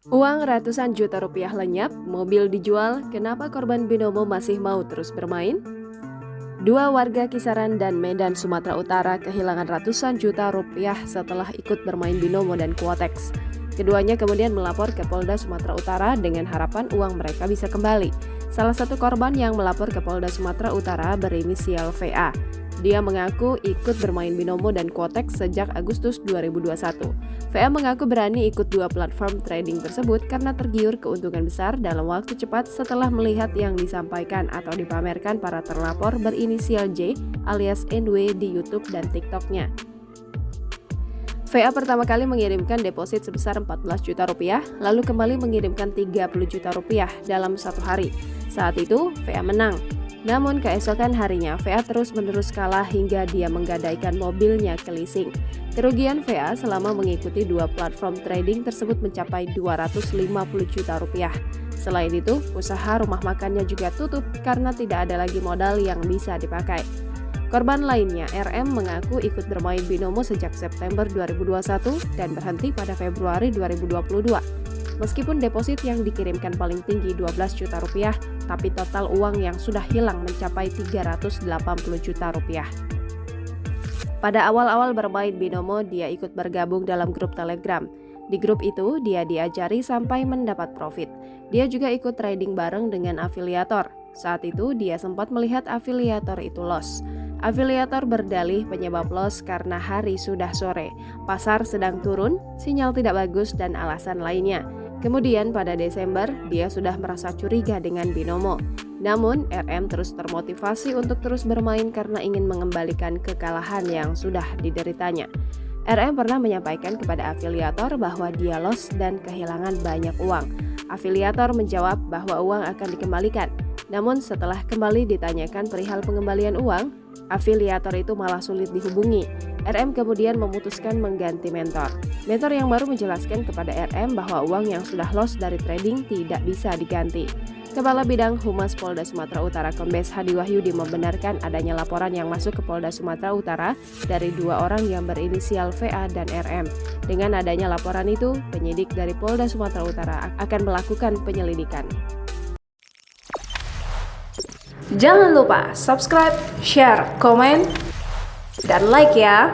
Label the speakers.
Speaker 1: Uang ratusan juta rupiah lenyap, mobil dijual, kenapa korban binomo masih mau terus bermain? Dua warga Kisaran dan Medan, Sumatera Utara kehilangan ratusan juta rupiah setelah ikut bermain binomo dan kuotex. Keduanya kemudian melapor ke Polda Sumatera Utara dengan harapan uang mereka bisa kembali. Salah satu korban yang melapor ke Polda Sumatera Utara berinisial VA. Dia mengaku ikut bermain binomo dan kuotex sejak Agustus 2021. VA mengaku berani ikut dua platform trading tersebut karena tergiur keuntungan besar dalam waktu cepat setelah melihat yang disampaikan atau dipamerkan para terlapor berinisial J alias NW di YouTube dan TikTok-nya. VA pertama kali mengirimkan deposit sebesar 14 juta rupiah, lalu kembali mengirimkan 30 juta rupiah dalam satu hari. Saat itu, VA menang. Namun keesokan harinya, VA terus-menerus kalah hingga dia menggadaikan mobilnya ke leasing. Kerugian VA selama mengikuti dua platform trading tersebut mencapai 250 juta rupiah. Selain itu, usaha rumah makannya juga tutup karena tidak ada lagi modal yang bisa dipakai. Korban lainnya, RM, mengaku ikut bermain binomo sejak September 2021 dan berhenti pada Februari 2022. Meskipun deposit yang dikirimkan paling tinggi 12 juta rupiah, tapi total uang yang sudah hilang mencapai 380 juta rupiah. Pada awal-awal bermain binomo, dia ikut bergabung dalam grup Telegram. Di grup itu, dia diajari sampai mendapat profit. Dia juga ikut trading bareng dengan afiliator. Saat itu, dia sempat melihat afiliator itu loss. Afiliator berdalih penyebab loss karena hari sudah sore, pasar sedang turun, sinyal tidak bagus, dan alasan lainnya. Kemudian pada Desember, dia sudah merasa curiga dengan binomo. Namun, RM terus termotivasi untuk terus bermain karena ingin mengembalikan kekalahan yang sudah dideritanya. RM pernah menyampaikan kepada afiliator bahwa dia loss dan kehilangan banyak uang. Afiliator menjawab bahwa uang akan dikembalikan. Namun setelah kembali ditanyakan perihal pengembalian uang, afiliator itu malah sulit dihubungi. RM kemudian memutuskan mengganti mentor. Mentor yang baru menjelaskan kepada RM bahwa uang yang sudah loss dari trading tidak bisa diganti. Kepala Bidang Humas Polda Sumatera Utara Kombes Hadi Wahyudi membenarkan adanya laporan yang masuk ke Polda Sumatera Utara dari dua orang yang berinisial VA dan RM. Dengan adanya laporan itu, penyidik dari Polda Sumatera Utara akan melakukan penyelidikan.
Speaker 2: Jangan lupa subscribe, share, komen, dan like ya!